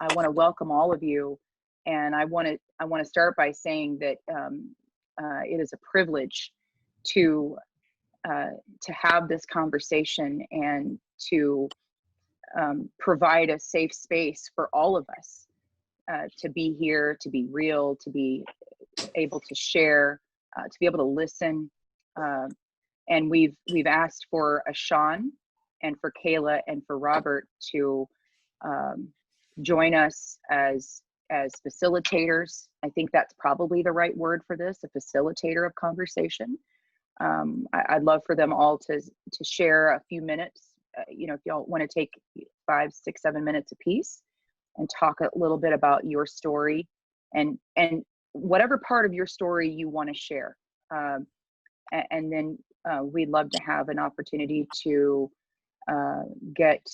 want to welcome all of you, and I want to start by saying that it is a privilege to have this conversation and to provide a safe space for all of us to be here, to be real, to be able to share, to be able to listen. And we've asked for Sean and for Kayla and for Robert to join us as facilitators. I think that's probably the right word for this, a facilitator of conversation. I'd love for them all to share a few minutes. If y'all want to take 5, 6, 7 minutes apiece and talk a little bit about your story and whatever part of your story you want to share. And then we'd love to have an opportunity to get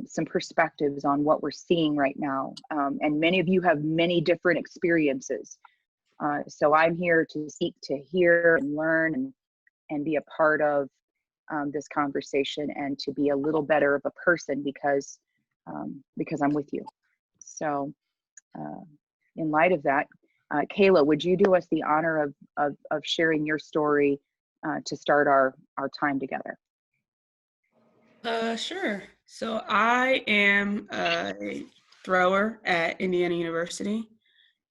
some perspectives on what we're seeing right now. And many of you have many different experiences. So I'm here to seek to hear and learn and be a part of this conversation and to be a little better of a person because I'm with you. So in light of that, Kayla, would you do us the honor of sharing your story to start our time together? Sure. So I am a thrower at Indiana University,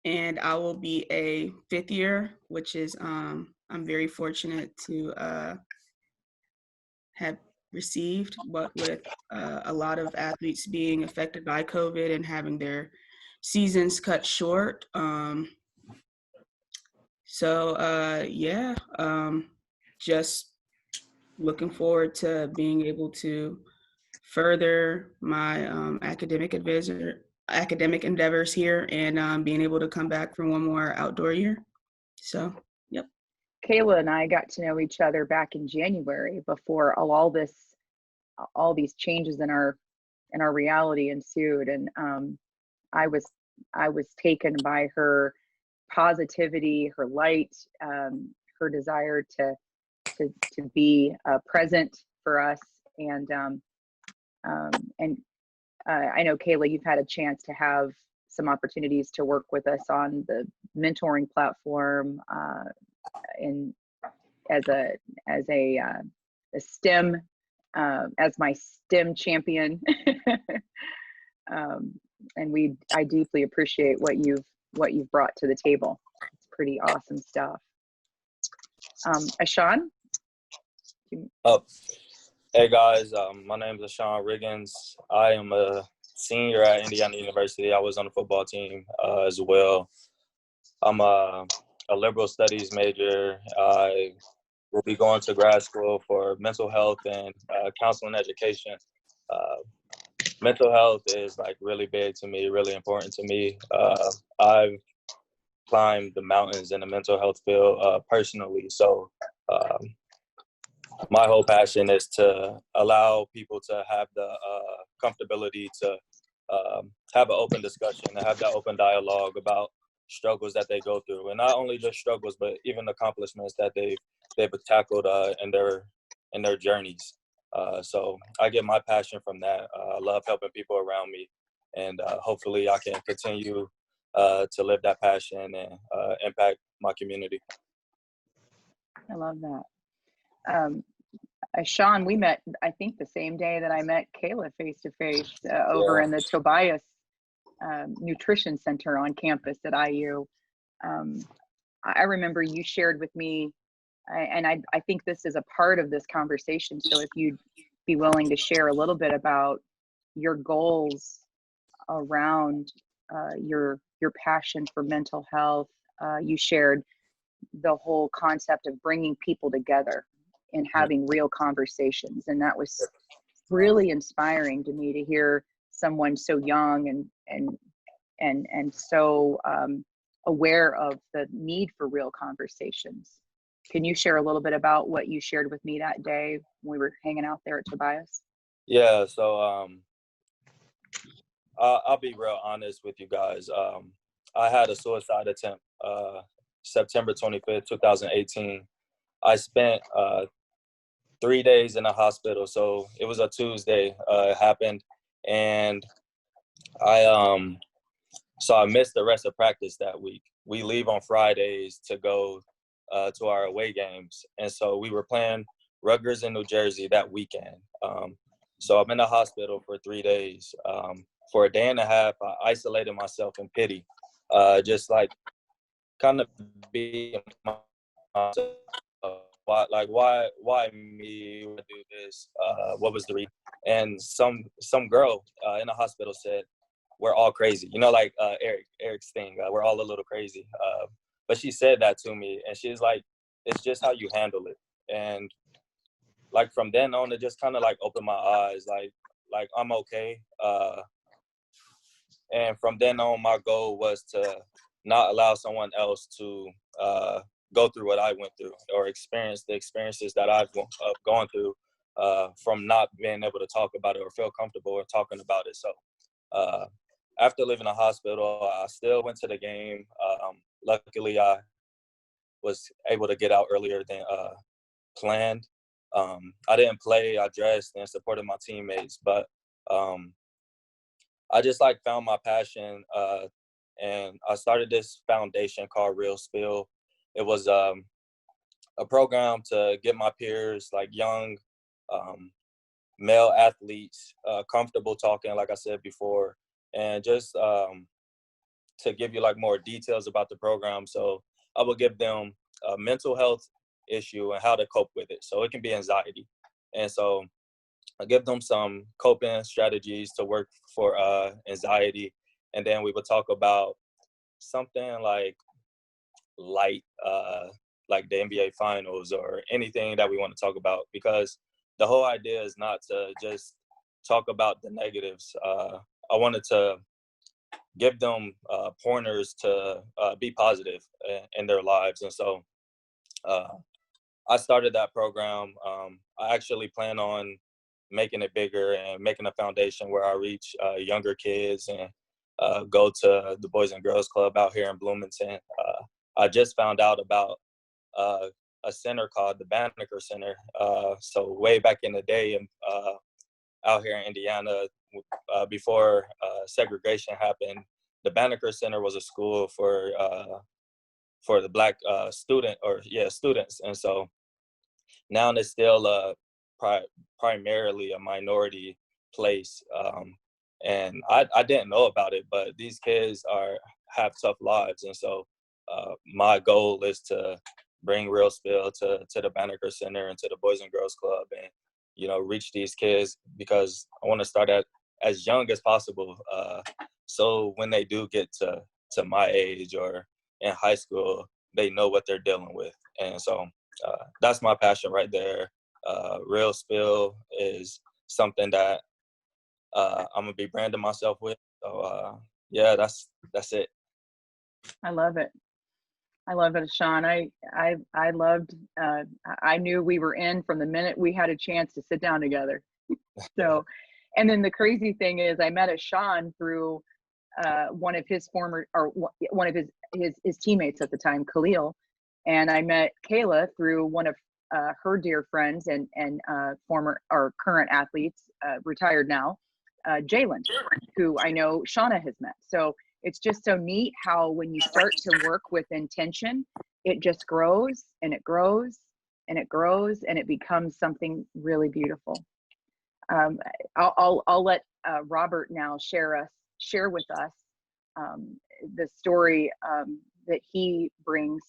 and I will be a 5th year, which is I'm very fortunate to have received, but with a lot of athletes being affected by COVID and having their seasons cut short. Just looking forward to being able to further my academic endeavors here and being able to come back for one more outdoor year. So, yep. Kayla and I got to know each other back in January before all these changes in our reality ensued, and I was taken by her positivity, her light, her desire to be present for us, and I know, Kayla, you've had a chance to have some opportunities to work with us on the mentoring platform as my STEM champion. And I deeply appreciate what you've brought to the table. It's pretty awesome stuff. Ashawn? Hey guys, my name is Ashawn Riggins. I am a senior at Indiana University. I was on the football team as well. I'm a liberal studies major. I will be going to grad school for mental health and counseling education. Mental health is like really big to me, really important to me. I've climbed the mountains in the mental health field personally. So my whole passion is to allow people to have the comfortability to have an open discussion and have that open dialogue about struggles that they go through, and not only just struggles, but even accomplishments that they've tackled in their journeys. So I get my passion from that. I love helping people around me, and hopefully I can continue to live that passion and impact my community. I love that. Sean, we met, I think, the same day that I met Kayla face-to-face over in the Tobias Nutrition Center on campus at IU. I remember you shared with me, and I think this is a part of this conversation, so if you'd be willing to share a little bit about your goals around your passion for mental health. You shared the whole concept of bringing people together and having real conversations, and that was really inspiring to me to hear someone so young and so aware of the need for real conversations. Can you share a little bit about what you shared with me that day when we were hanging out there at Tobias? Yeah, so I'll be real honest with you guys. I had a suicide attempt September 25th, 2018. I spent 3 days in a hospital. So it was a Tuesday, it happened. And So I missed the rest of practice that week. We leave on Fridays to go to our away games, and so we were playing Rutgers in New Jersey that weekend. So I'm in the hospital for 3 days. For a day and a half, I isolated myself in pity, just like kind of being myself. Why me? Why do this? What was the reason? And some girl in the hospital said, "We're all crazy." You know, like Eric's thing. We're all a little crazy. But she said that to me, and she's like, "It's just how you handle it." And like from then on, it just kind of like opened my eyes. Like I'm okay. And from then on, my goal was to not allow someone else to go through what I went through or experience the experiences that I've gone through from not being able to talk about it or feel comfortable or talking about it. So after leaving the hospital, I still went to the game. Luckily, I was able to get out earlier than planned. I didn't play. I dressed and supported my teammates, but I just like found my passion, and I started this foundation called Real Spill. It was a program to get my peers, like young male athletes, comfortable talking, like I said before, and just to give you like more details about the program. So I will give them a mental health issue and how to cope with it. So it can be anxiety, and so I give them some coping strategies to work for anxiety, and then we would talk about something like light, like the NBA Finals or anything that we want to talk about, because the whole idea is not to just talk about the negatives. I wanted to give them pointers to be positive in their lives, and so I started that program. I actually plan on making it bigger and making a foundation where I reach younger kids and go to the Boys and Girls Club out here in Bloomington. I just found out about a center called the Banneker Center. So way back in the day, out here in Indiana, before segregation happened, the Banneker Center was a school for the Black students, and so now it's still primarily a minority place, and I didn't know about it, but these kids have tough lives, and so my goal is to bring Real Spill to the Banneker Center and to the Boys and Girls Club, and reach these kids, because I want to start at as young as possible, so when they do get to my age or in high school, they know what they're dealing with, and so that's my passion right there. Real Spill is something that I'm gonna be branding myself with. So yeah, that's it. I love it. I love it, Sean. I loved. I knew we were in from the minute we had a chance to sit down together. So, and then the crazy thing is, I met a Sean through one of his former, or one of his teammates at the time, Khalil, and I met Kayla through one of her dear friends and former or current athletes, retired now, Jalen, who I know Shauna has met. So it's just so neat how when you start to work with intention, it just grows and it grows and it grows and it becomes something really beautiful. I'll let Robert now share with us the story that he brings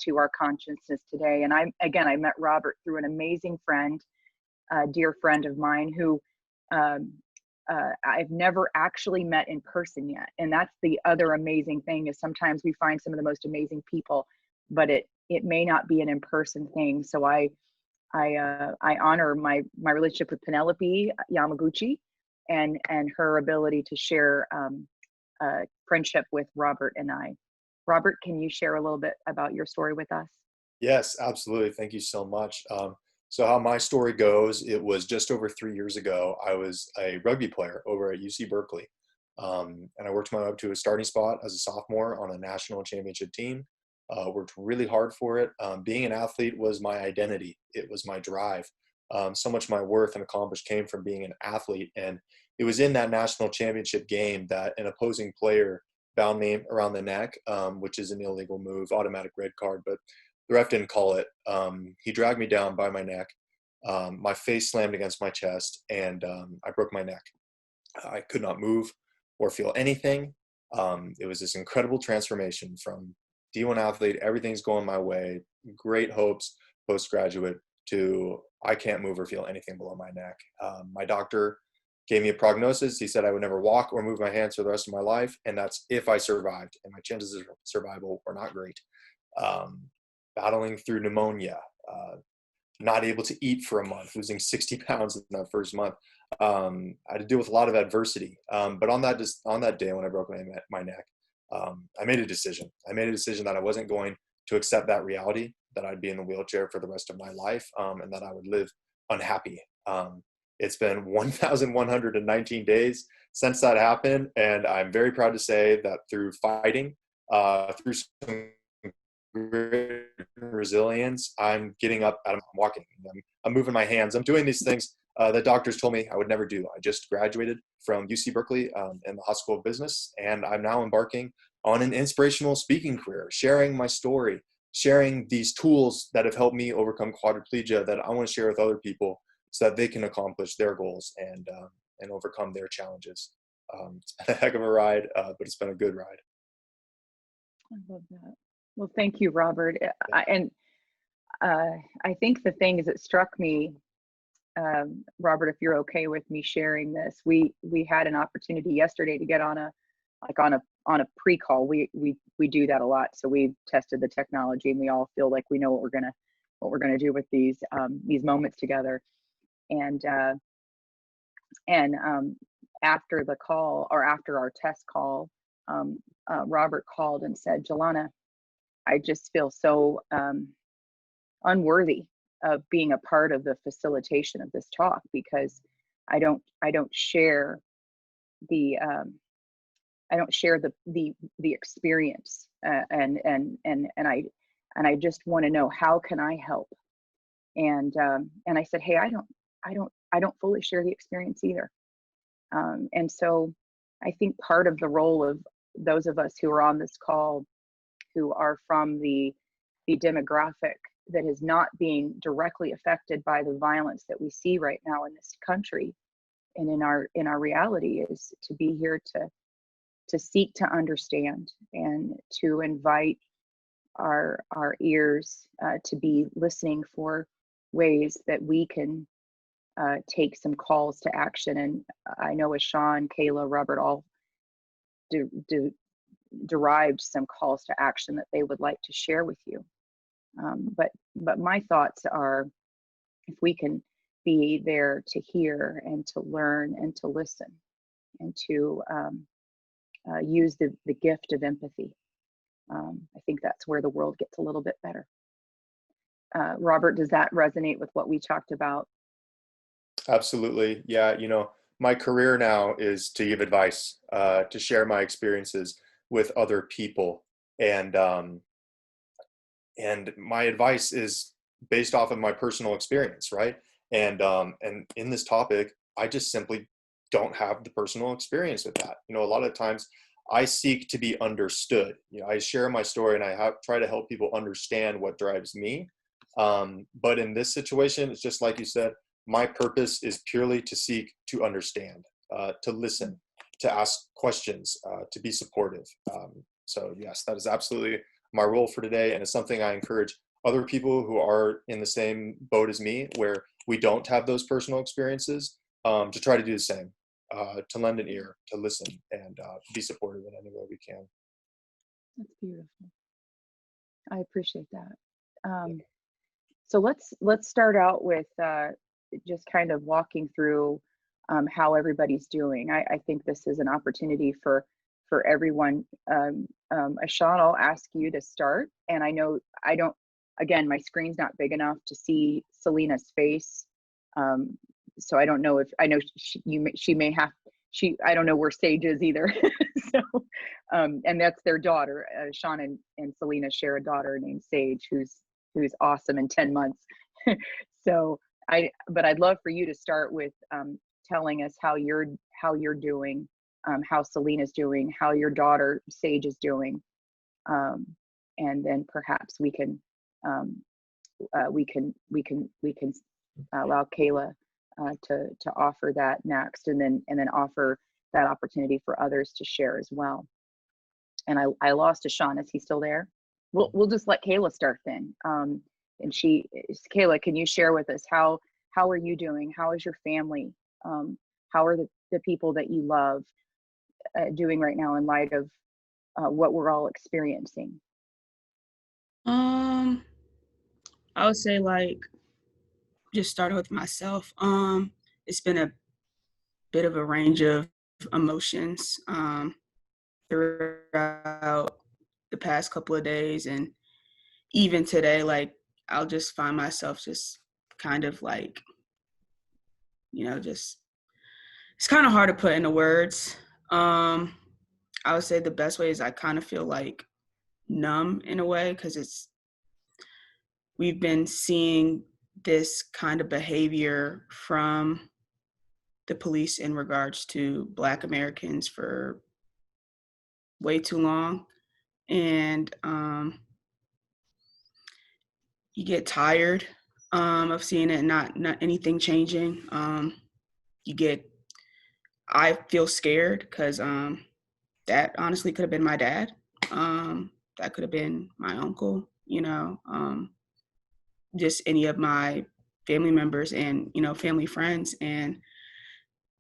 to our consciousness today. And I met Robert through an amazing friend, dear friend of mine who I've never actually met in person yet. And that's the other amazing thing, is sometimes we find some of the most amazing people, but it may not be an in-person thing. So I honor my relationship with Penelope Yamaguchi and her ability to share friendship with Robert and I. Robert, can you share a little bit about your story with us? Yes, absolutely. Thank you so much. So how my story goes, it was just over 3 years ago. I was a rugby player over at UC Berkeley. And I worked my way up to a starting spot as a sophomore on a national championship team. Worked really hard for it. Being an athlete was my identity. It was my drive. So much of my worth and accomplishment came from being an athlete. And it was in that national championship game that an opposing player bound me around the neck, which is an illegal move, automatic red card, but the ref didn't call it. He dragged me down by my neck. My face slammed against my chest, and I broke my neck. I could not move or feel anything. It was this incredible transformation from D1 athlete, everything's going my way, great hopes, postgraduate, to I can't move or feel anything below my neck. My doctor gave me a prognosis. He said I would never walk or move my hands for the rest of my life, and that's if I survived, and my chances of survival were not great. Battling through pneumonia, not able to eat for a month, losing 60 pounds in that first month. I had to deal with a lot of adversity. But on that day when I broke my neck, I made a decision. I made a decision that I wasn't going to accept that reality, that I'd be in the wheelchair for the rest of my life, and that I would live unhappy. It's been 1,119 days since that happened, and I'm very proud to say that through fighting, through some resilience, I'm getting up, I'm walking, I'm moving my hands, I'm doing these things that doctors told me I would never do. I just graduated from UC Berkeley in the High School of Business, and I'm now embarking on an inspirational speaking career, sharing my story, sharing these tools that have helped me overcome quadriplegia that I want to share with other people so that they can accomplish their goals and overcome their challenges. It's been a heck of a ride, but it's been a good ride. I love that. Well, thank you, Robert. I think the thing is, it struck me, Robert, if you're okay with me sharing this, we had an opportunity yesterday to get on a pre-call. We do that a lot. So we tested the technology, and we all feel like we know what we're gonna do with these moments together. And after the call, or after our test call, Robert called and said, "Jelana, I just feel so unworthy of being a part of the facilitation of this talk, because I don't share the experience, and I just want to know, how can I help?" And I said, "Hey, I don't fully share the experience either." And so I think part of the role of those of us who are on this call, who are from the demographic that is not being directly affected by the violence that we see right now in this country and in our reality, is to be here to seek to understand, and to invite our ears to be listening for ways that we can take some calls to action. And I know, as Sean, Kayla, Robert all derived some calls to action that they would like to share with you. But my thoughts are, if we can be there to hear and to learn and to listen, and to use the gift of empathy, I think that's where the world gets a little bit better. Robert, does that resonate with what we talked about? Absolutely. Yeah. My career now is to give advice, to share my experiences with other people. And my advice is based off of my personal experience, right? And in this topic, I just simply don't have the personal experience with that. A lot of times I seek to be understood. I share my story, and I try to help people understand what drives me. But in this situation, it's just like you said, my purpose is purely to seek to understand, to listen, to ask questions, to be supportive. So yes, that is absolutely my role for today. And it's something I encourage other people who are in the same boat as me, where we don't have those personal experiences, to try to do the same, to lend an ear, to listen, and be supportive in any way we can. That's beautiful. I appreciate that. So let's start out with just kind of walking through how everybody's doing. I think this is an opportunity for everyone. Sean, I'll ask you to start. And I know again, my screen's not big enough to see Selena's face. So I don't know if, I know she may have, I don't know where Sage is either. So, and that's their daughter. Sean and Selena share a daughter named Sage, who's awesome in 10 months. So but I'd love for you to start with telling us how you're doing, how Selena's doing, how your daughter Sage is doing, and then perhaps we can allow Kayla to offer that next, and then offer that opportunity for others to share as well. And I lost Ashawn. Is he still there? We'll just let Kayla start then. And Kayla, can you share with us how are you doing? How is your family? How are the people that you love doing right now in light of what we're all experiencing? I would say, like, just starting with myself. It's been a bit of a range of emotions throughout the past couple of days, and even today. Like, I'll just find myself just kind of like, just, it's kind of hard to put into words. I would say the best way is I kind of feel like numb in a way, because we've been seeing this kind of behavior from the police in regards to Black Americans for way too long. And you get tired of seeing it and not anything changing. I feel scared because that honestly could have been my dad. That could have been my uncle, just any of my family members and, family friends. And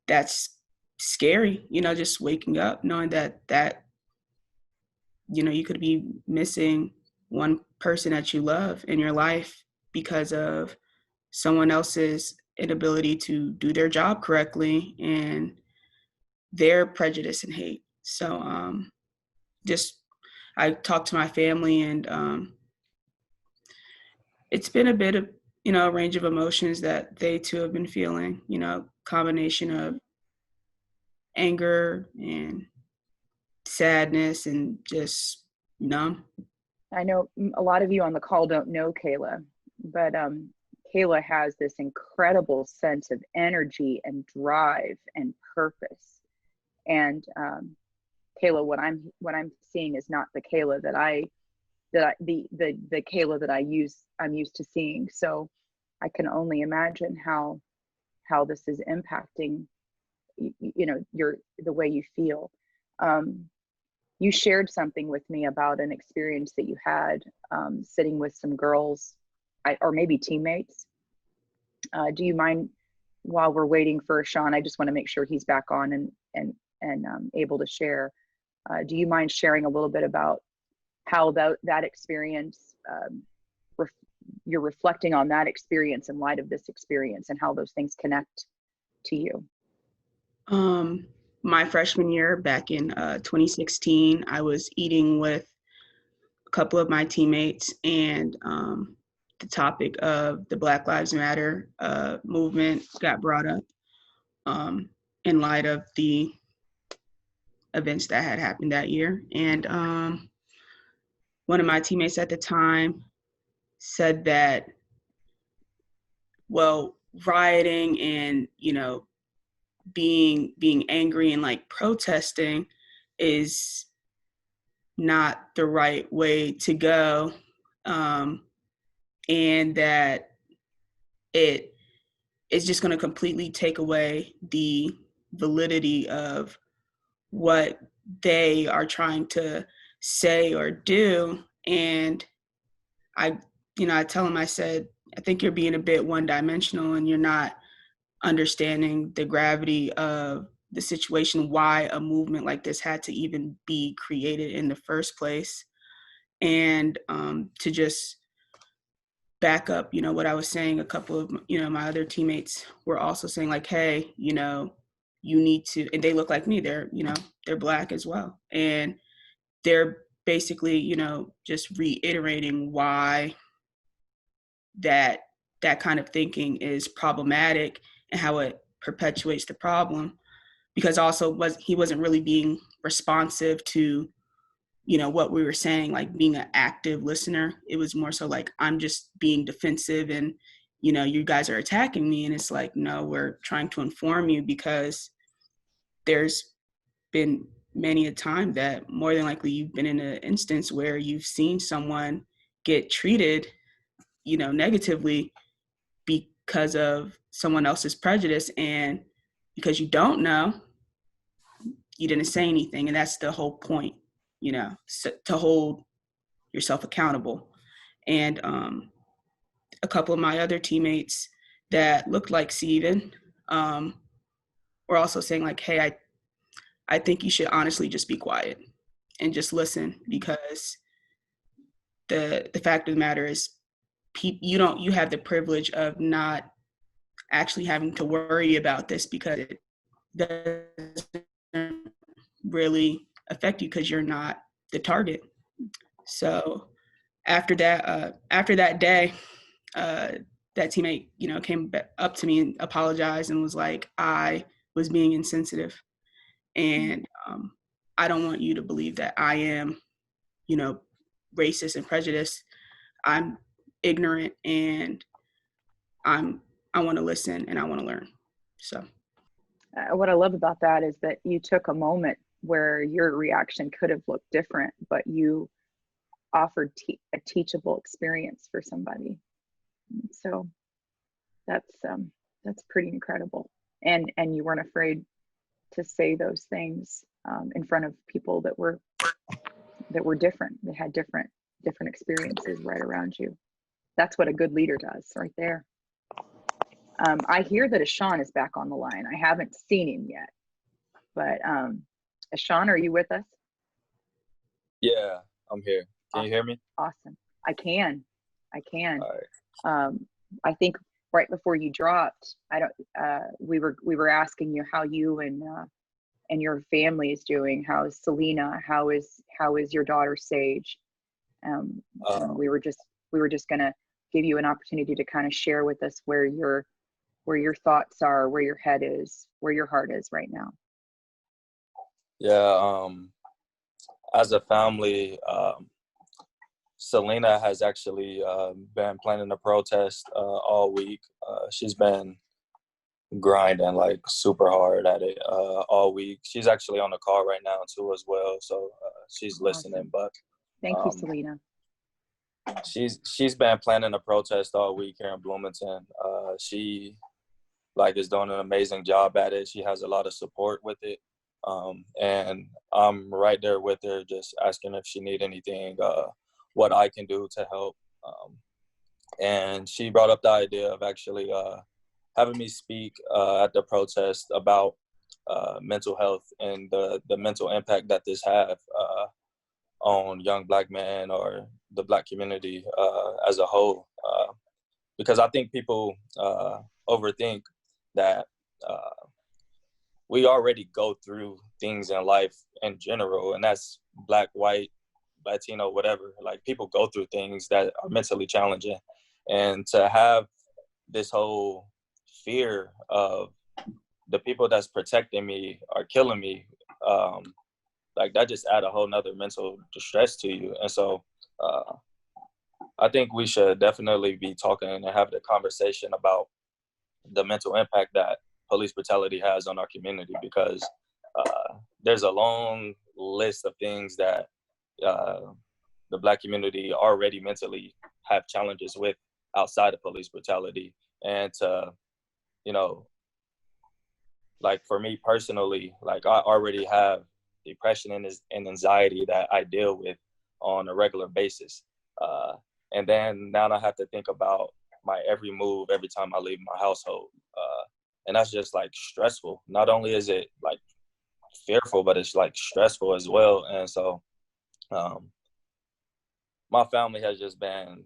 that's scary, just waking up knowing that you could be missing one person that you love in your life because of someone else's inability to do their job correctly and their prejudice and hate. So just I talked to my family, and it's been a bit of, a range of emotions that they too have been feeling, combination of anger and sadness and just numb. I know a lot of you on the call don't know Kayla, but Kayla has this incredible sense of energy and drive and purpose. And Kayla, what I'm seeing is not the Kayla the Kayla that I'm used to seeing. So I can only imagine how this is impacting the way you feel. You shared something with me about an experience that you had sitting with some girls, or maybe teammates. Do you mind, while we're waiting for Sean, I just want to make sure he's back on and able to share. Do you mind sharing a little bit about how that experience, you're reflecting on that experience in light of this experience, and how those things connect to you? My freshman year back in 2016, I was eating with a couple of my teammates, and the topic of the Black Lives Matter movement got brought up in light of the events that had happened that year. And one of my teammates at the time said that, well, rioting and, being angry and like protesting is not the right way to go, and that it is just going to completely take away the validity of what they are trying to say or do. And I tell him, I said, I think you're being a bit one-dimensional, and you're not understanding the gravity of the situation, why a movement like this had to even be created in the first place. And to just back up, what I was saying, a couple of, my other teammates were also saying, like, hey, you need to, and they look like me, they're Black as well. And they're basically, just reiterating why that kind of thinking is problematic and how it perpetuates the problem. Because also he wasn't really being responsive to, what we were saying, like being an active listener. It was more so like, I'm just being defensive and you know, you guys are attacking me. And it's like, no, we're trying to inform you, because there's been many a time that more than likely you've been in an instance where you've seen someone get treated, you know, negatively because of someone else's prejudice. And because you don't know, you didn't say anything. And that's the whole point, you know, to hold yourself accountable. And a couple of my other teammates that looked like Steven were also saying like, hey, I think you should honestly just be quiet and just listen, because the fact of the matter is, you have the privilege of not actually having to worry about this, because it doesn't really affect you because you're not the target. So after that day, that teammate, you know, came up to me and apologized and was like, I was being insensitive, and I don't want you to believe that I am, you know, racist and prejudiced. I'm ignorant, and I want to listen and I want to learn. So what I love about that is that you took a moment where your reaction could have looked different, but you offered a teachable experience for somebody. So that's pretty incredible. And you weren't afraid to say those things in front of people that were different. They had different experiences right around you. That's what a good leader does, right there. I hear that Ashawn is back on the line. I haven't seen him yet, but Ashawn, are you with us? Yeah, I'm here. Can you hear me? Awesome. I can. All right. I think right before you dropped, we were asking you how you and your family is doing. How is Selena? How is your daughter Sage? We were just gonna give you an opportunity to kind of share with us where your thoughts are, where your head is, where your heart is right now. Yeah. As a family, Selena has actually been planning a protest all week. She's been grinding like super hard at it all week. She's actually on the call right now too as well, so she's listening. But thank you, Selena. She's been planning a protest all week here in Bloomington. She is doing an amazing job at it. She has a lot of support with it, and I'm right there with her, just asking if she need anything, what I can do to help. And she brought up the idea of actually having me speak at the protest about mental health and the mental impact that this have on young Black men or the Black community as a whole. Because I think people overthink that we already go through things in life in general, and that's Black, white, Latino, whatever. Like, people go through things that are mentally challenging. And to have this whole fear of the people that's protecting me are killing me, that just add a whole nother mental distress to you. And so I think we should definitely be talking and having a conversation about the mental impact that police brutality has on our community, because there's a long list of things that the Black community already mentally have challenges with outside of police brutality. And to, for me personally, I already have depression and anxiety that I deal with on a regular basis. And then now I have to think about my every move every time I leave my household. And that's just stressful. Not only is it fearful, but it's stressful as well. And so my family has just been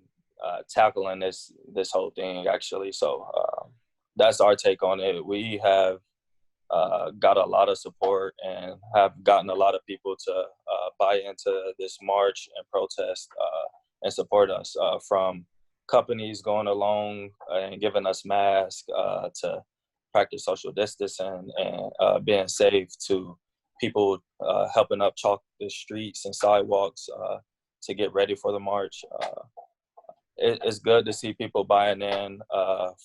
tackling this whole thing, actually. So that's our take on it. We have got a lot of support and have gotten a lot of people to buy into this march and protest and support us, from companies going along and giving us masks to practice social distancing and being safe, to people helping up chalk the streets and sidewalks to get ready for the march. it's good to see people buying in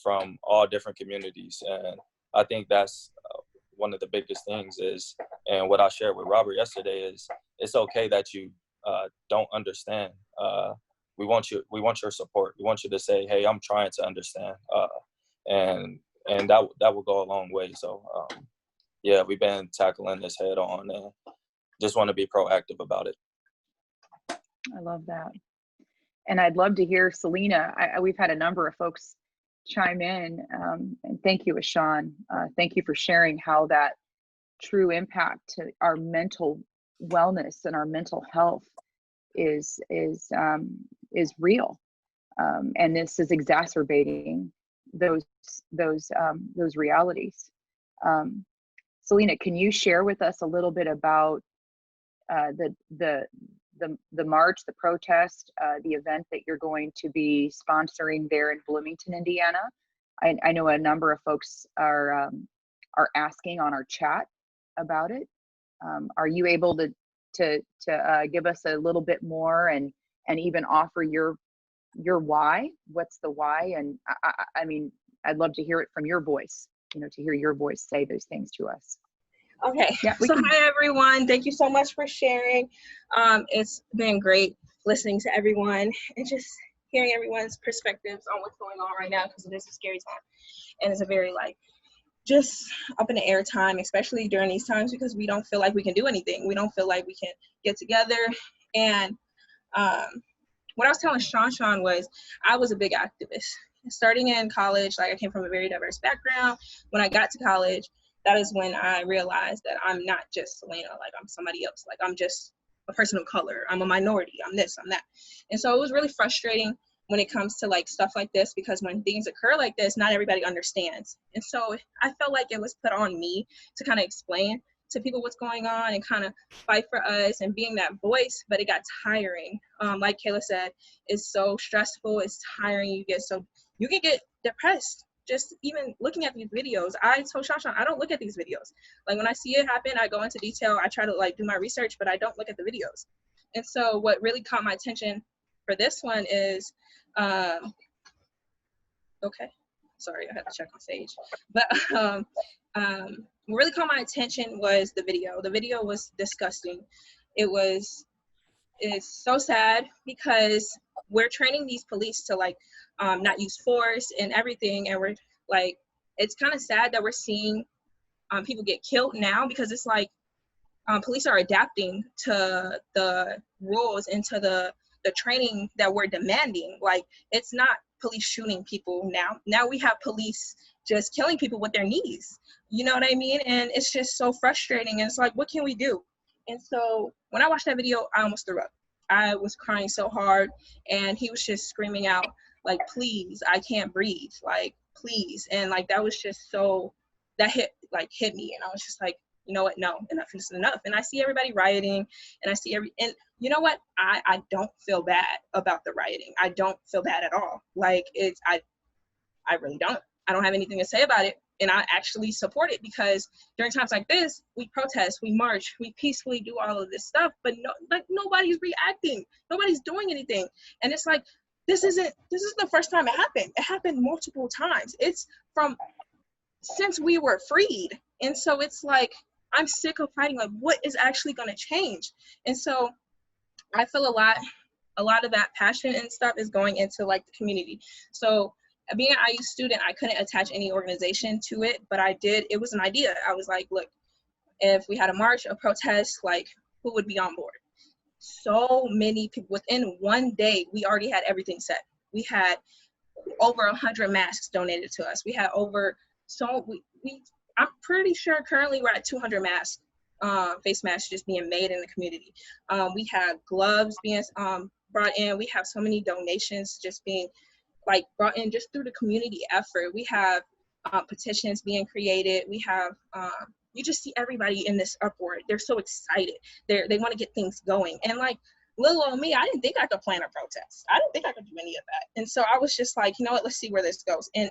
from all different communities. And I think that's one of the biggest things is, and what I shared with Robert yesterday is, it's okay that you don't understand. We want your support. We want you to say, hey, I'm trying to understand. And that will go a long way. So yeah, we've been tackling this head on and just want to be proactive about it. I love that. And I'd love to hear Selena. We've had a number of folks chime in, and thank you, Ashawn. Thank you for sharing how that true impact to our mental wellness and our mental health is real, and this is exacerbating those realities. Selena, can you share with us a little bit about the march, the protest, the event that you're going to be sponsoring there in Bloomington, Indiana? I know a number of folks are asking on our chat about it. Are you able to give us a little bit more and even offer your why? What's the why? And I mean, I'd love to hear it from your voice. To hear your voice say those things to us. Okay, yeah, so hi everyone. Thank you so much for sharing. It's been great listening to everyone and just hearing everyone's perspectives on what's going on right now, because it is a scary time. And it's a very just up in the air time, especially during these times, because we don't feel like we can do anything. We don't feel like we can get together. And what I was telling Sean was, I was a big activist. Starting in college, I came from a very diverse background. When I got to college, that is when I realized that I'm not just Selena, I'm somebody else. I'm just a person of color. I'm a minority. I'm this, I'm that. And so it was really frustrating when it comes to stuff like this, because when things occur like this, not everybody understands. And so I felt like it was put on me to kind of explain to people what's going on and kind of fight for us and being that voice, but it got tiring. Like Kayla said, it's so stressful, it's tiring. You can get depressed just even looking at these videos. I told Shashan, I don't look at these videos. When I see it happen, I go into detail, I try to do my research, but I don't look at the videos. And so what really caught my attention for this one is, okay, sorry, I had to check on stage. But what really caught my attention was the video. The video was disgusting. It's so sad, because we're training these police to not use force and everything, and we're it's kind of sad that we're seeing people get killed now, because it's police are adapting to the rules and to the training that we're demanding. It's not police shooting people now we have police just killing people with their knees, you know what I mean? And it's just so frustrating, and it's what can we do? And so when I watched that video, I almost threw up. I was crying so hard, and he was just screaming out please, I can't breathe, please. And that was just so, that hit me, and I was just you know what, no, enough is enough. And I see everybody rioting, and and you know what, I don't feel bad about the rioting. I don't feel bad at all. I really don't. I don't have anything to say about it, and I actually support it, because during times like this, we protest, we march, we peacefully do all of this stuff, but nobody's reacting, nobody's doing anything. And it's this isn't the first time it happened. It happened multiple times. It's since we were freed. And so it's I'm sick of fighting. What is actually going to change? And so I feel a lot of that passion and stuff is going into the community. So being an IU student, I couldn't attach any organization to it, but I did. It was an idea. I was look, if we had a march, a protest, who would be on board? So many people. Within one day, we already had everything set. We had over 100 masks donated to us. We had I'm pretty sure currently we're at 200 masks, face masks just being made in the community. We have gloves being brought in. We have so many donations just being brought in just through the community effort. We have petitions being created. We have, you just see everybody in this uproar. They're so excited. They want to get things going. And little old me, I didn't think I could plan a protest. I didn't think I could do any of that. And so I was just you know what, let's see where this goes. And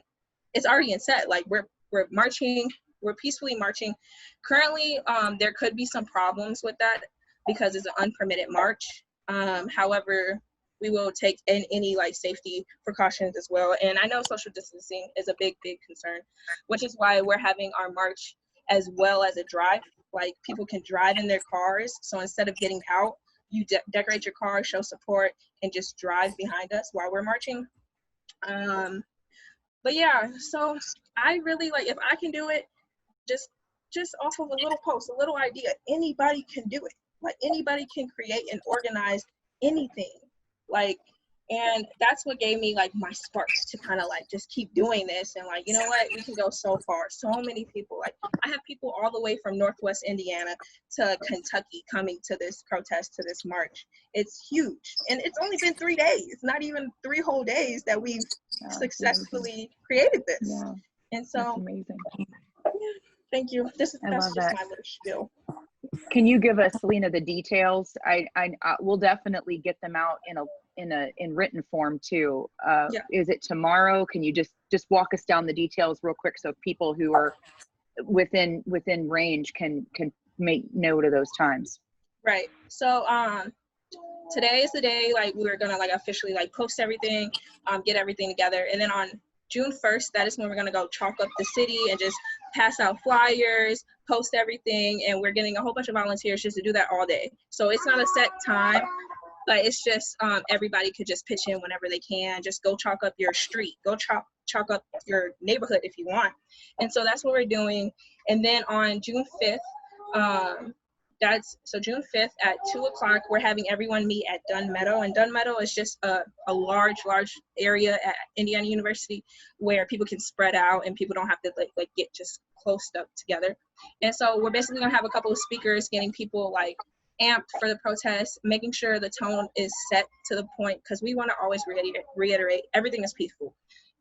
it's already in set. We're marching, we're peacefully marching. Currently, there could be some problems with that, because it's an unpermitted march. However, we will take in any like safety precautions as well. And I know social distancing is a big concern, which is why we're having our march as well as a drive. Like people can drive in their cars, so instead of getting out, you decorate your car, show support, and just drive behind us while we're marching. But yeah, so I really like, if I can do it, just off of a little post, a little idea, anybody can do it. Like anybody can create and organize anything. Like, and that's what gave me like my spark to kind of like just keep doing this. And like, you know what, we can go so far. So many people, like I have people all the way from Northwest Indiana to Kentucky coming to this protest, to this march. It's huge. And it's only been 3 days, not even 3 whole days that we've successfully created this. Yeah, and so that's amazing. Yeah, thank you. That's just that. my little spiel. Can you give us, Selena, the details? I will definitely get them out in written form too. Yeah. Is it tomorrow? Can you just walk us down the details real quick so people who are within range can make note of those times? Right. So today is the day like we're gonna like officially like post everything, get everything together, and then on June 1st, that is when we're gonna go chalk up the city and just pass out flyers, post everything, and we're getting a whole bunch of volunteers just to do that all day. So it's not a set time, but it's just everybody could just pitch in whenever they can. Just go chalk up your street, go chalk up your neighborhood if you want. And so that's what we're doing. And then on June 5th, so June 5th at 2 o'clock, we're having everyone meet at Dunn Meadow. And Dunn Meadow is just a large area at Indiana University where people can spread out and people don't have to like get just close up together. And so we're basically gonna have a couple of speakers getting people like amped for the protest, making sure the tone is set to the point, because we want to always reiterate everything is peaceful.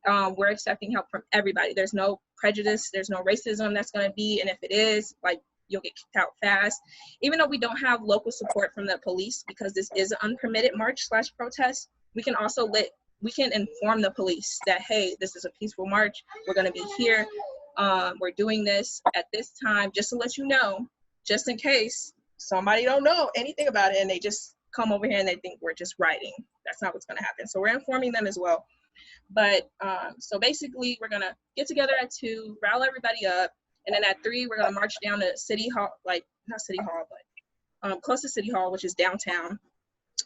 We're accepting help from everybody. There's no prejudice, there's no racism that's going to be, and if it is, like, you'll get kicked out fast. Even though we don't have local support from the police, because this is an unpermitted march/protest, we can also inform the police that, hey, this is a peaceful march, we're going to be here, we're doing this at this time, just to let you know, just in case somebody don't know anything about it and they just come over here and they think we're just rioting. That's not what's going to happen. So we're informing them as well. But so basically we're going to get together at 2, rile everybody up, and then at 3 we're going to march down to City Hall, like not City Hall, but close to City Hall, which is downtown.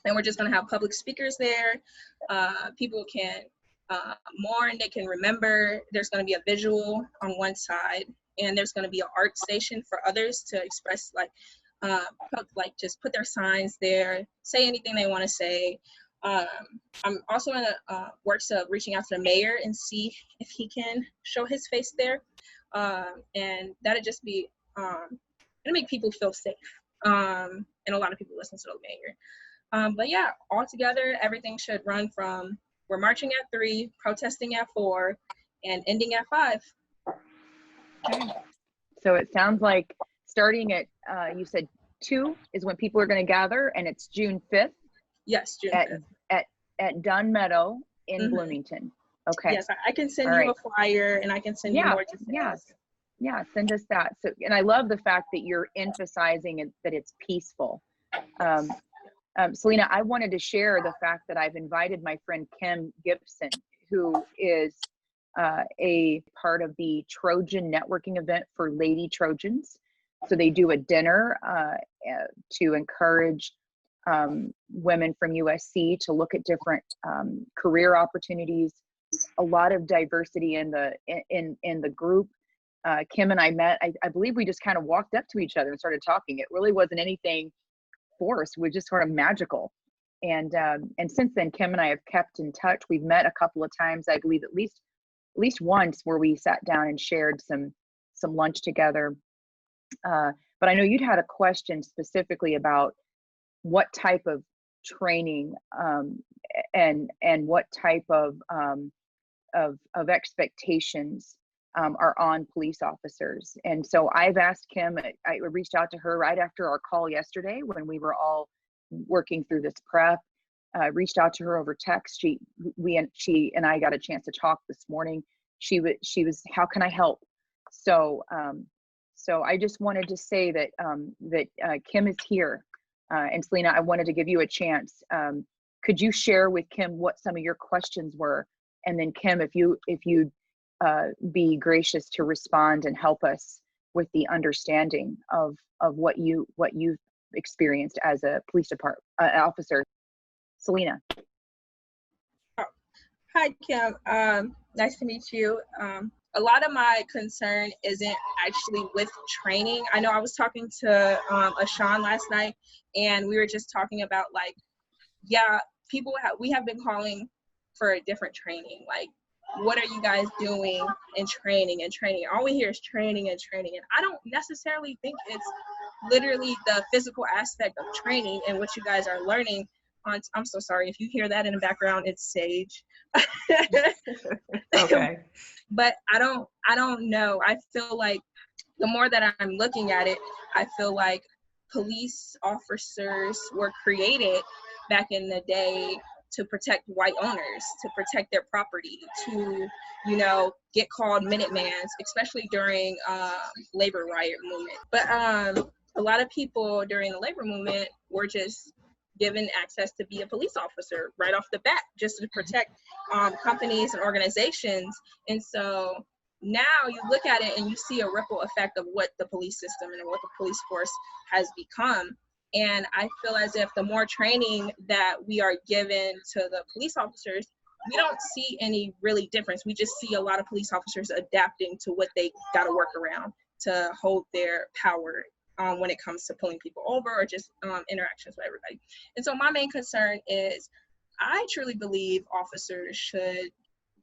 And we're just going to have public speakers there. People can mourn, they can remember. There's going to be a visual on one side, and there's going to be an art station for others to express just put their signs there, say anything they want to say. I'm also in the works of reaching out to the mayor and see if he can show his face there, and that'd just be it'll make people feel safe, and a lot of people listen to the mayor. But yeah, all together everything should run from, we're marching at 3, protesting at 4, and ending at 5. Okay. So it sounds like starting at, you said 2 is when people are going to gather, and it's June 5th? Yes, June 5th. At Dunn Meadow in Bloomington. Okay. Yes, I can send you a flyer, and I can send you more details. Yeah, send us that. So, and I love the fact that you're emphasizing that it's peaceful. Selena, I wanted to share the fact that I've invited my friend Kim Gibson, who is a part of the Trojan networking event for Lady Trojans. So they do a dinner to encourage women from USC to look at different career opportunities. A lot of diversity in the group. Kim and I met. I believe we just kind of walked up to each other and started talking. It really wasn't anything forced. We're just sort of magical. And since then, Kim and I have kept in touch. We've met a couple of times, I believe, at least once, where we sat down and shared some lunch together. But I know you'd had a question specifically about what type of training and what type of expectations are on police officers. And so I've asked Kim, I reached out to her right after our call yesterday when we were all working through this prep. Reached out to her over text. She and I got a chance to talk this morning. She was, how can I help? So I just wanted to say that Kim is here. And Selena, I wanted to give you a chance. could you share with Kim what some of your questions were? And then Kim, if you'd be gracious to respond and help us with the understanding of what you've experienced as a police department officer. Selena. Hi, Kim. Nice to meet you. A lot of my concern isn't actually with training. I know I was talking to Ashawn last night, and we were just talking about, like, yeah, we have been calling for a different training. Like, what are you guys doing in training and training? All we hear is training and training. And I don't necessarily think it's literally the physical aspect of training and what you guys are learning. I'm so sorry if you hear that in the background, it's Sage. Okay. But I don't know. I feel like the more that I'm looking at it, I feel like police officers were created back in the day to protect white owners, to protect their property, to, you know, get called Minutemans, especially during labor riot movement. But a lot of people during the labor movement were just given access to be a police officer right off the bat, just to protect companies and organizations. And so now you look at it and you see a ripple effect of what the police system and what the police force has become. And I feel as if the more training that we are given to the police officers, we don't see any really difference. We just see a lot of police officers adapting to what they got to work around to hold their power when it comes to pulling people over or just interactions with everybody. And so my main concern is I truly believe officers should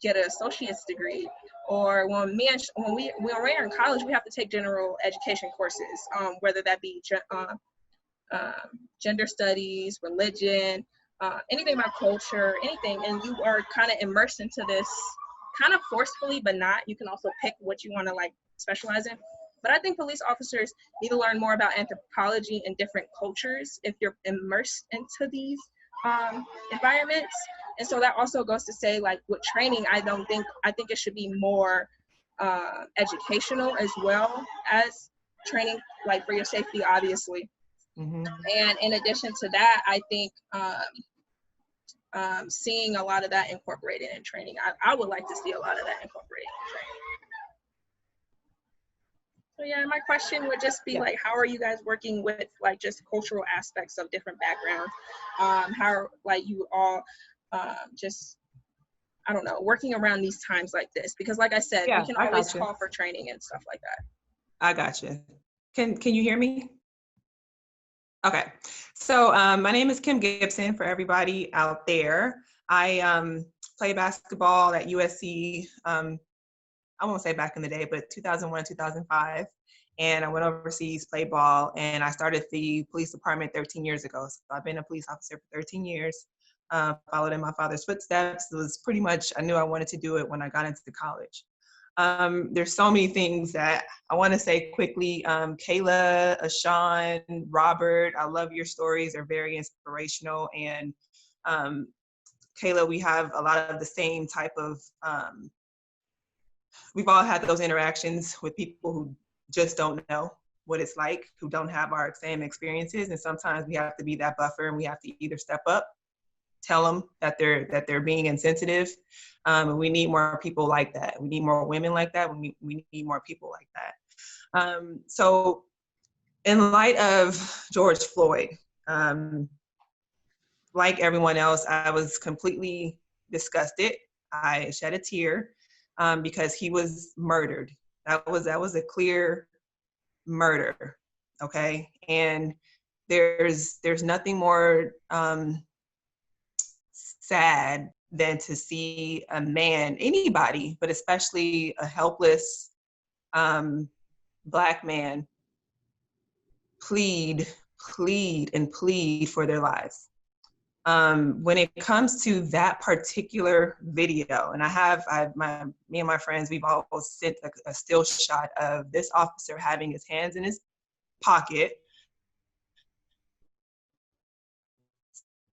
get an associate's degree, or when we're in college, we have to take general education courses, whether that be gender studies, religion, anything about culture, anything, and you are kind of immersed into this kind of forcefully, but not. You can also pick what you want to like specialize in. But I think police officers need to learn more about anthropology and different cultures if you're immersed into these environments. And so that also goes to say, like, with training, I think it should be more educational as well as training, like, for your safety, obviously. Mm-hmm. And in addition to that, I think seeing a lot of that incorporated in training. I would like to see a lot of that incorporated in training. So yeah, my question would just be like, how are you guys working with like just cultural aspects of different backgrounds? How like you all just, I don't know, working around these times like this? Because like I said, we can always call for training and stuff like that. I got you. Can you hear me? Okay, so my name is Kim Gibson for everybody out there. I play basketball at USC, I won't say back in the day, but 2001, 2005. And I went overseas, played ball, and I started the police department 13 years ago. So I've been a police officer for 13 years, followed in my father's footsteps. It was pretty much, I knew I wanted to do it when I got into college. There's so many things that I want to say quickly. Kayla, Ashawn, Robert, I love your stories. They're very inspirational. And Kayla, we have a lot of the same type of, we've all had those interactions with people who just don't know what it's like, who don't have our same experiences. And sometimes we have to be that buffer and we have to either step up, tell them that they're being insensitive. And we need more people like that. We need more women like that. We need more people like that. So in light of George Floyd, like everyone else, I was completely disgusted. I shed a tear because he was murdered. That was a clear murder, okay? And there's nothing more sad than to see a man, anybody, but especially a helpless Black man plead for their lives. When it comes to that particular video, and me and my friends, we've all sent a still shot of this officer having his hands in his pocket,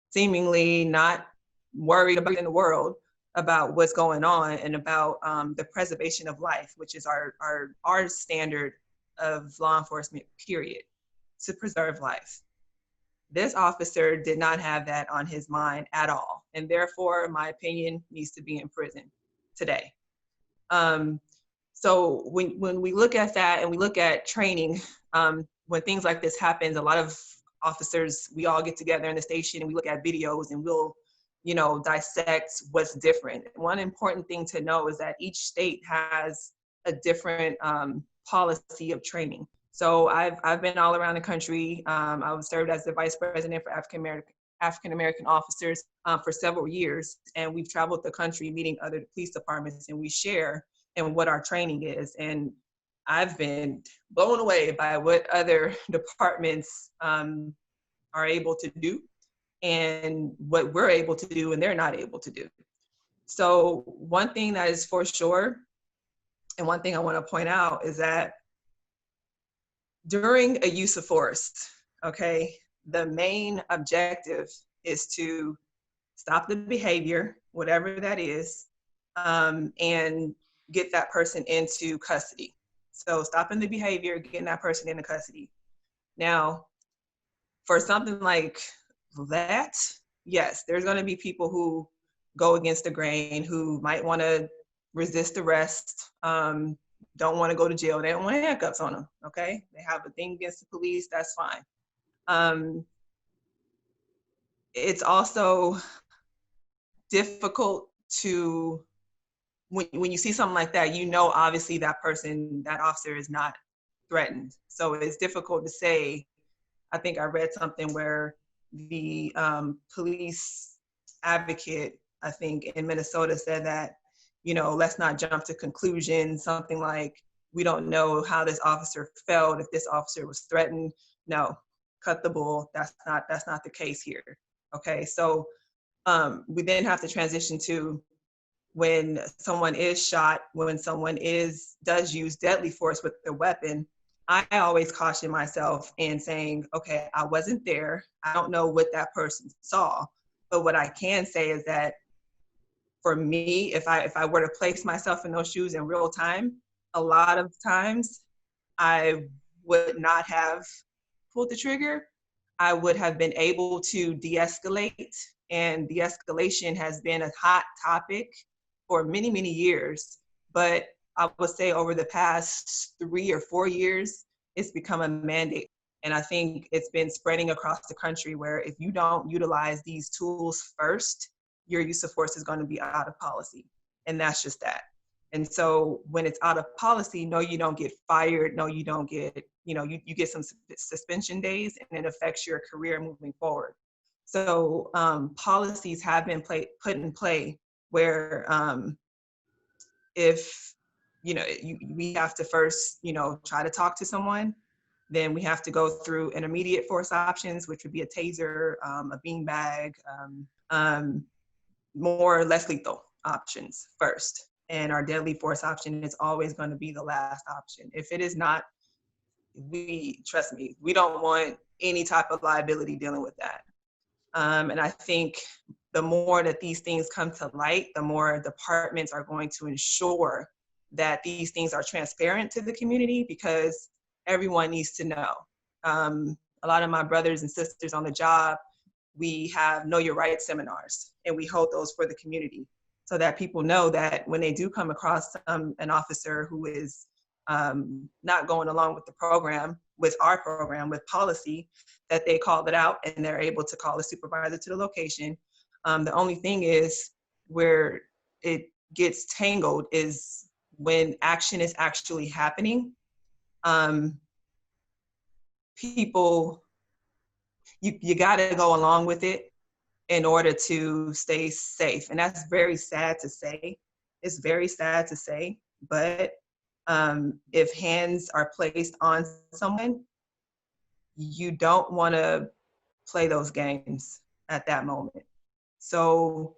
seemingly not worried about in the world about what's going on and about the preservation of life, which is our standard of law enforcement, period, to preserve life. This officer did not have that on his mind at all. And therefore, my opinion, needs to be in prison today. So when we look at that and we look at training, when things like this happens, a lot of officers, we all get together in the station and we look at videos and we'll, you know, dissect what's different. One important thing to know is that each state has a different policy of training. So I've been all around the country. I was served as the vice president for African American officers for several years, and we've traveled the country meeting other police departments, and we share in what our training is. And I've been blown away by what other departments are able to do and what we're able to do and they're not able to do. So one thing that is for sure, and one thing I want to point out, is that during a use of force, okay, the main objective is to stop the behavior, whatever that is, and get that person into custody. So stopping the behavior, getting that person into custody. Now, for something like that, yes, there's going to be people who go against the grain, who might want to resist arrest, don't want to go to jail. They don't want handcuffs on them, okay? They have a thing against the police, that's fine. It's also difficult to, when you see something like that, you know, obviously that person, that officer is not threatened. So it's difficult to say. I think I read something where the police advocate, I think in Minnesota, said that, you know, let's not jump to conclusions, something like, we don't know how this officer felt, if this officer was threatened. No, cut the bull, that's not the case here, okay? So we then have to transition to when someone is shot, when someone does use deadly force with their weapon. I always caution myself in saying, okay, I wasn't there. I don't know what that person saw. But what I can say is that for me, if I were to place myself in those shoes in real time, a lot of times I would not have pulled the trigger. I would have been able to de-escalate. And de-escalation has been a hot topic for many, many years. But I would say over the past 3 or 4 years, it's become a mandate. And I think it's been spreading across the country where if you don't utilize these tools first, your use of force is going to be out of policy. And that's just that. And so when it's out of policy, no, you don't get fired. No, you don't get, you know, you get some suspension days, and it affects your career moving forward. So policies have been put in play where if, you know, we have to first, you know, try to talk to someone. Then we have to go through intermediate force options, which would be a taser, a beanbag, more or less lethal options first. And our deadly force option is always going to be the last option. If it is not, trust me, we don't want any type of liability dealing with that. And I think the more that these things come to light, the more departments are going to ensure that these things are transparent to the community, because everyone needs to know. A lot of my brothers and sisters on the job, we have Know Your Rights seminars, and we hold those for the community so that people know that when they do come across an officer who is not going along with the program, with our program, with policy, that they call it out and they're able to call a supervisor to the location. The only thing is where it gets tangled is when action is actually happening. People, you gotta go along with it in order to stay safe. And that's very sad to say. It's very sad to say, but if hands are placed on someone, you don't wanna play those games at that moment. So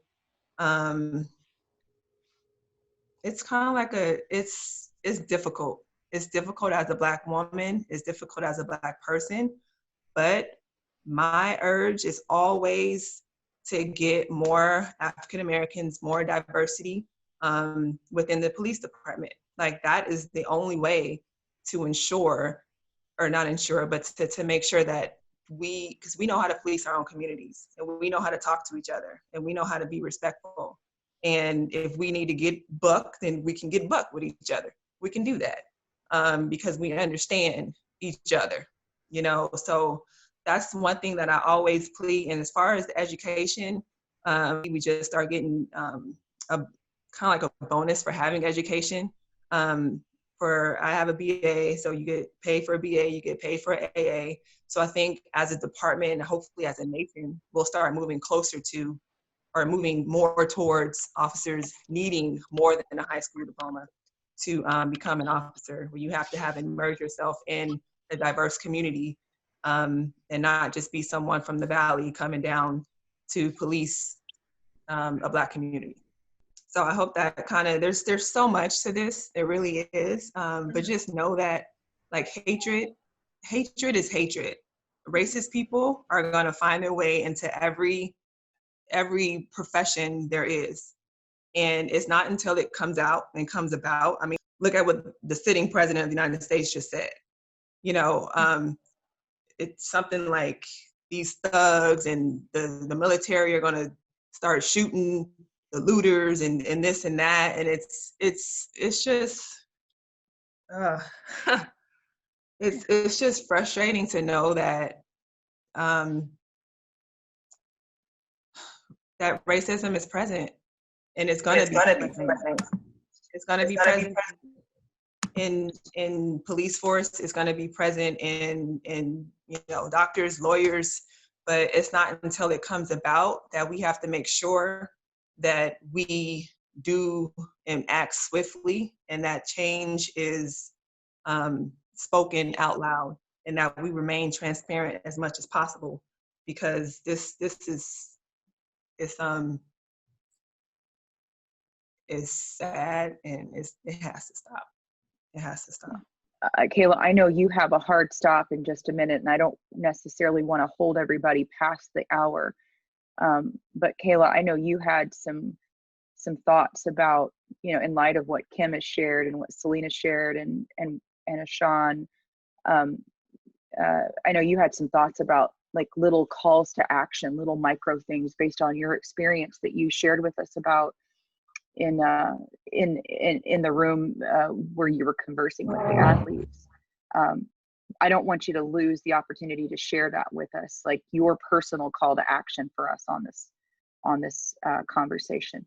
it's kind of like it's difficult. It's difficult as a Black woman, it's difficult as a Black person, but my urge is always to get more African Americans, more diversity within the police department. Like that is the only way to ensure, or not ensure, but to make sure that because we know how to police our own communities, and we know how to talk to each other, and we know how to be respectful. And if we need to get buck, then we can get buck with each other. We can do that because we understand each other, you know. So that's one thing that I always plead. And as far as the education, we just start getting a kind of like a bonus for having education. I have a BA, so you get paid for a BA, you get paid for an AA. So I think as a department, and hopefully as a nation, we'll start moving closer to, or moving more towards officers needing more than a high school diploma to become an officer, where you have to have immerse yourself in a diverse community and not just be someone from the Valley coming down to police a Black community. So I hope that kind of, there's so much to this, it really is, but just know that like hatred is hatred. Racist people are gonna find their way into every profession there is. And it's not until it comes out and comes about. I mean, look at what the sitting president of the United States just said. You know, it's something like these thugs and the military are gonna start shooting the looters and this and that. And it's just, it's just frustrating to know that that racism is present, and it's gonna be present. It's gonna be present in police force. It's gonna be present in you know, doctors, lawyers. But it's not until it comes about that we have to make sure that we do and act swiftly, and that change is spoken out loud, and that we remain transparent as much as possible, because this is sad, and it has to stop. It has to stop. Kayla, I know you have a hard stop in just a minute, and I don't necessarily want to hold everybody past the hour. But Kayla, I know you had some thoughts about, you know, in light of what Kim has shared and what Selena shared and Ashawn. I know you had some thoughts about like little calls to action, little micro things based on your experience that you shared with us about in the room where you were conversing with the athletes. I don't want you to lose the opportunity to share that with us, like your personal call to action for us on this conversation.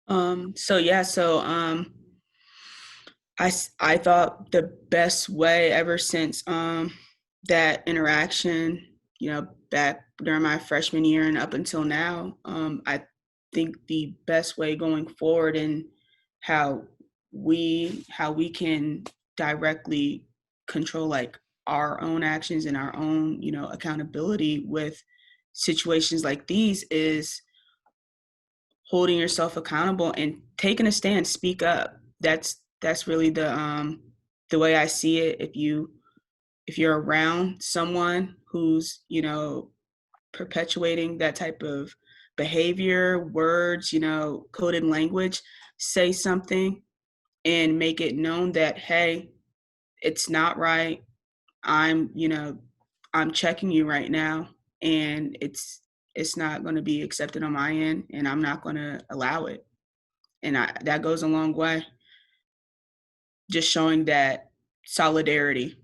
I thought the best way ever since that interaction, you know, back during my freshman year and up until now, I think the best way going forward and how we can directly control like our own actions and our own, you know, accountability with situations like these is holding yourself accountable and taking a stand, speak up. That's really the way I see it. If you're around someone who's, you know, perpetuating that type of behavior, words, you know, coded language, say something and make it known that, hey, it's not right. I'm checking you right now, and it's not going to be accepted on my end, and I'm not going to allow it. And that goes a long way. Just showing that solidarity.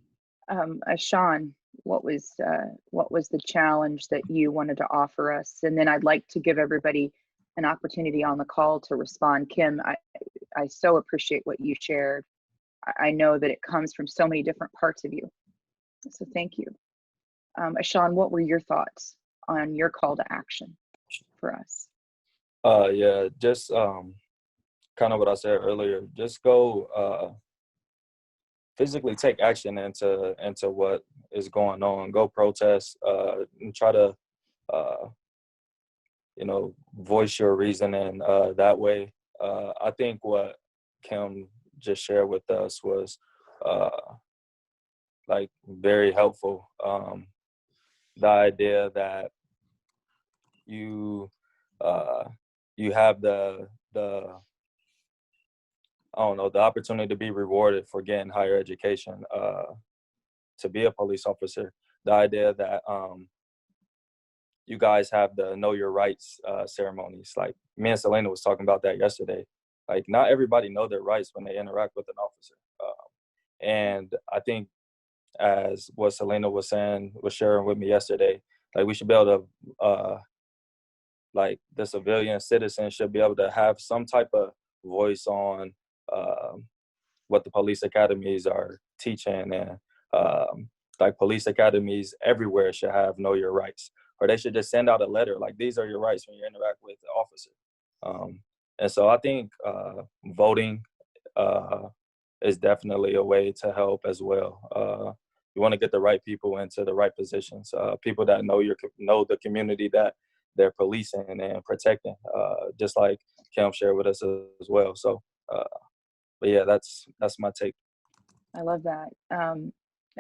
Ashawn, what was the challenge that you wanted to offer us? And then I'd like to give everybody an opportunity on the call to respond. Kim, I so appreciate what you shared. I know that it comes from so many different parts of you. So thank you. Ashawn, what were your thoughts on your call to action for us? Yeah, just kind of what I said earlier. Just go physically take action into what is going on. Go protest and try to you know, voice your reasoning that way. I think what Kim just shared with us was like very helpful. The idea that you have the I don't know, the opportunity to be rewarded for getting higher education, to be a police officer. the idea that you guys have the Know Your Rights ceremonies. Like me and Selena was talking about that yesterday. Like not everybody know their rights when they interact with an officer. And I think as what Selena was sharing with me yesterday, like we should be able to, like the civilian citizen should be able to have some type of voice on what the police academies are teaching, and like police academies everywhere should have Know Your Rights, or they should just send out a letter like these are your rights when you interact with the officer. And so I think voting is definitely a way to help as well. You want to get the right people into the right positions, people that know the community that they're policing and protecting, just like Kim shared with us as well. So, but yeah, that's my take. I love that.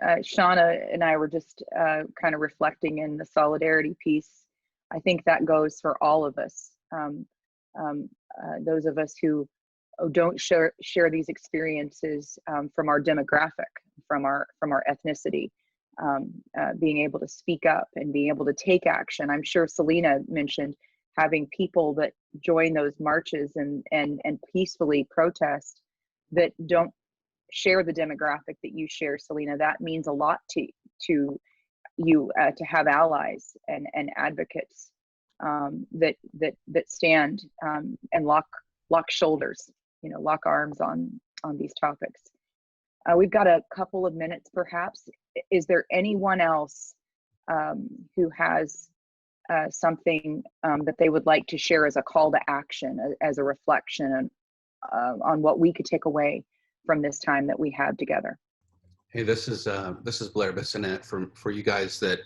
Shauna and I were just kind of reflecting in the solidarity piece. I think that goes for all of us. Those of us who don't share these experiences from our demographic, from our ethnicity, being able to speak up and being able to take action. I'm sure Selena mentioned having people that join those marches and peacefully protest that don't share the demographic that you share, Selena. That means a lot to you, to have allies and advocates that stand and lock shoulders, lock arms on these topics. We've got a couple of minutes, perhaps. Is there anyone else who has something that they would like to share as a call to action, as a reflection on what we could take away from this time that we had together? Hey, this is Blair Bissonette. For you guys that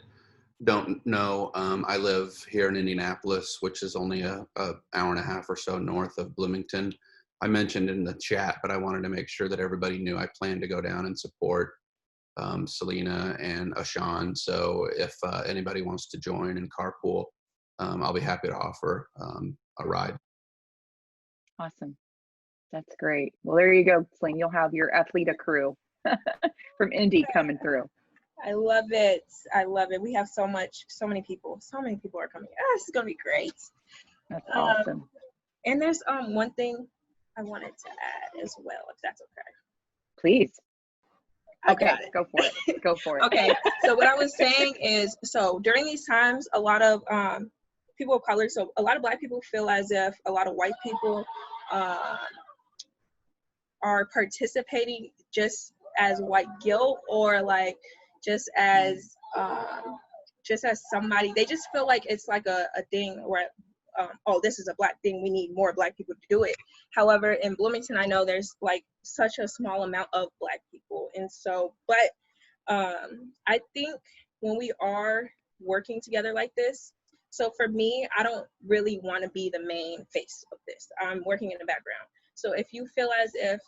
don't know, I live here in Indianapolis, which is only a hour and a half or so north of Bloomington. I mentioned in the chat, but I wanted to make sure that everybody knew I plan to go down and support Selena and Ashan. So if anybody wants to join and carpool, I'll be happy to offer a ride. Awesome. That's great. Well, there you go, Selena. You'll have your athLEDA crew from Indy coming through. I love it. I love it. We have so many people are coming. This is going to be great. That's awesome. And there's one thing I wanted to add as well, if that's okay. Please. Okay, go for it. Go for it. Okay, so what I was saying is, so during these times, a lot of people of color, so a lot of Black people feel as if a lot of white people are participating just as white guilt, or like just as somebody, they just feel like it's like a thing where oh, this is a Black thing, we need more Black people to do it. However, in Bloomington, I know there's like such a small amount of Black people, and so, but I think when we are working together like this, so for me, I don't really want to be the main face of this. I'm working in the background. So if you feel as if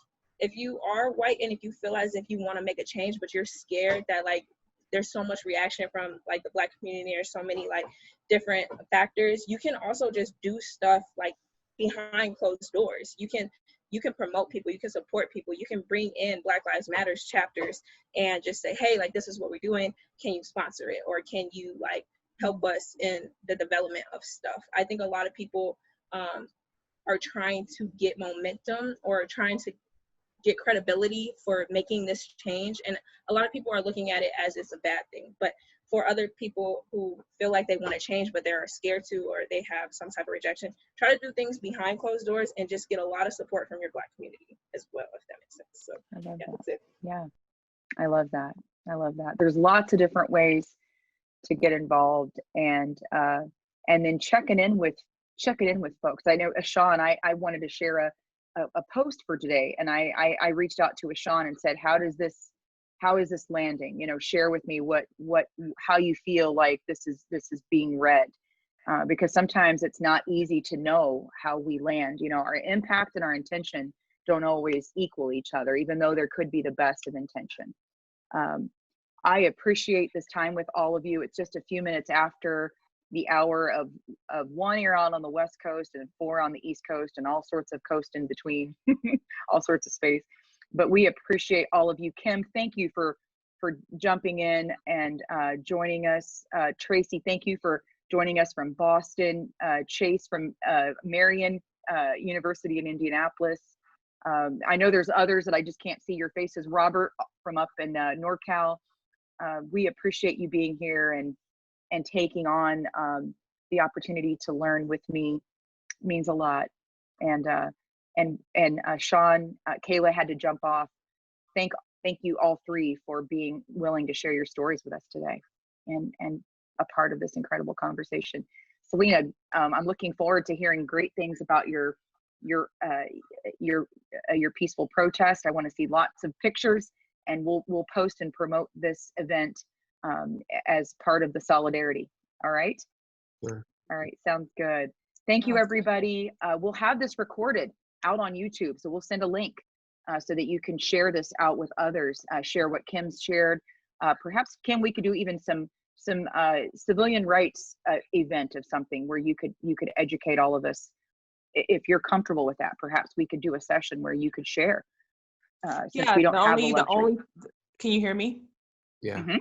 you are white and if you feel as if you want to make a change, but you're scared that like there's so much reaction from like the Black community, or so many like different factors, you can also just do stuff like behind closed doors. You can promote people, you can support people, you can bring in Black Lives Matters chapters and just say, hey, like this is what we're doing, can you sponsor it, or can you like help us in the development of stuff. I think a lot of people are trying to get momentum or trying to get credibility for making this change, and a lot of people are looking at it as it's a bad thing. But for other people who feel like they want to change but they're scared to, or they have some type of rejection, try to do things behind closed doors and just get a lot of support from your Black community as well, if that makes sense. So I love that. that's it. Yeah, I love that. There's lots of different ways to get involved, and then checking in with folks. I know Ashan, I wanted to share a post for today, and I reached out to Ashan and said, how is this landing? Share with me how you feel like this is being read, because sometimes it's not easy to know how we land. Our impact and our intention don't always equal each other, even though there could be the best of intention. I appreciate this time with all of you. It's just a few minutes after the hour of 1 you're out on the West Coast and 4 on the East Coast and all sorts of coast in between, all sorts of space. But we appreciate all of you. Kim, thank you for for jumping in and joining us. Tracy, thank you for joining us from Boston. Chase from Marion University in Indianapolis. I know there's others that I just can't see your faces. Robert from up in NorCal. We appreciate you being here and taking on the opportunity to learn with me. Means a lot. And Sean, Kayla had to jump off. Thank you all three for being willing to share your stories with us today and a part of this incredible conversation. Selena, I'm looking forward to hearing great things about your peaceful protest. I want to see lots of pictures, and we'll post and promote this event as part of the solidarity. All right. Sure. All right. Sounds good. Thank you, everybody. We'll have this recorded out on YouTube, so we'll send a link so that you can share this out with others. Share what Kim's shared. Perhaps, Kim, we could do even some civilian rights event of something where you could educate all of us. If you're comfortable with that, perhaps we could do a session where you could share. Since we don't have the luxury. Can you hear me? Yeah. Mm-hmm.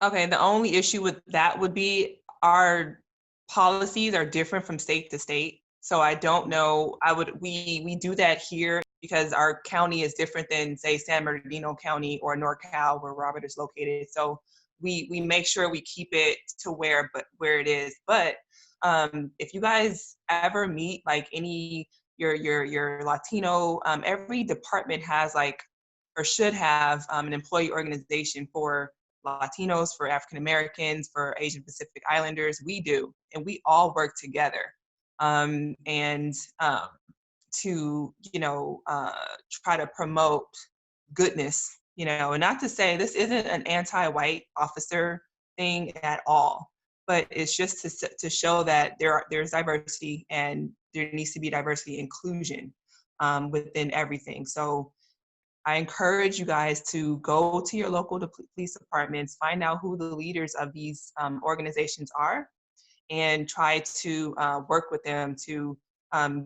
Okay. The only issue with that would be our policies are different from state to state. So I don't know. We do that here because our county is different than, say, San Bernardino County or NorCal, where Robert is located. So we make sure we keep it to where it is. But if you guys ever meet like any your Latino, every department has like, or should have, an employee organization for Latinos, for African Americans, for Asian Pacific Islanders. We do, and we all work together. To try to promote goodness, and not to say this isn't an anti-white officer thing at all, but it's just to show that there's diversity, and there needs to be diversity inclusion within everything. So I encourage you guys to go to your local police departments, find out who the leaders of these organizations are, and try to work with them to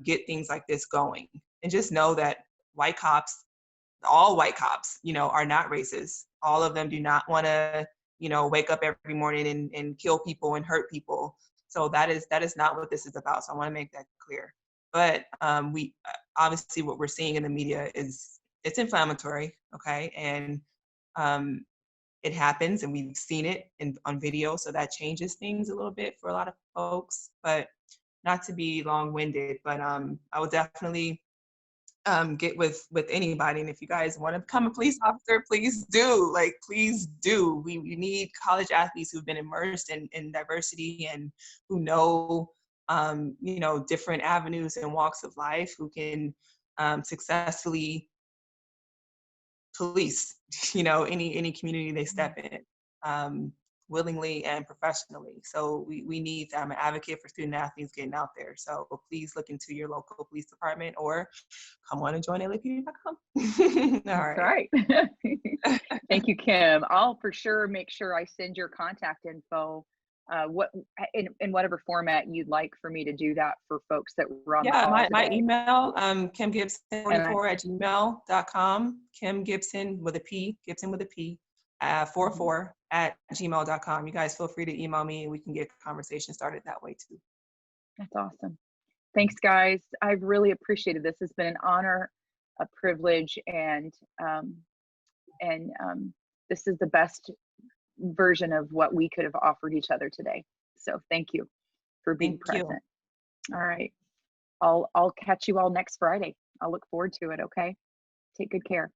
get things like this going. And just know that all white cops, are not racist. All of them do not want to, wake up every morning and kill people and hurt people. So that is not what this is about. So I want to make that clear. But we obviously what we're seeing in the media it's inflammatory, okay? And it happens, and we've seen it on video, so that changes things a little bit for a lot of folks. But not to be long-winded, but I will definitely get with anybody. And if you guys want to become a police officer, please do. Please do. We need college athletes who've been immersed in diversity and who know, different avenues and walks of life, who can successfully police, any community they step in, willingly and professionally. So we need an advocate for student athletes getting out there. So please look into your local police department or come on and join athLEDA.com. All right. Thank you, Kim. I'll for sure make sure I send your contact info in whatever format you'd like for me to do that for folks that run. Yeah, my email, kimgibson44@gmail.com. Kim Gibson with a P, 44@gmail.com. You guys feel free to email me, and we can get a conversation started that way too. That's awesome. Thanks, guys. I've really appreciated this. It's been an honor, a privilege, and this is the best version of what we could have offered each other today. So thank you for being present. All right. I'll catch you all next Friday. I'll look forward to it. Okay. Take good care.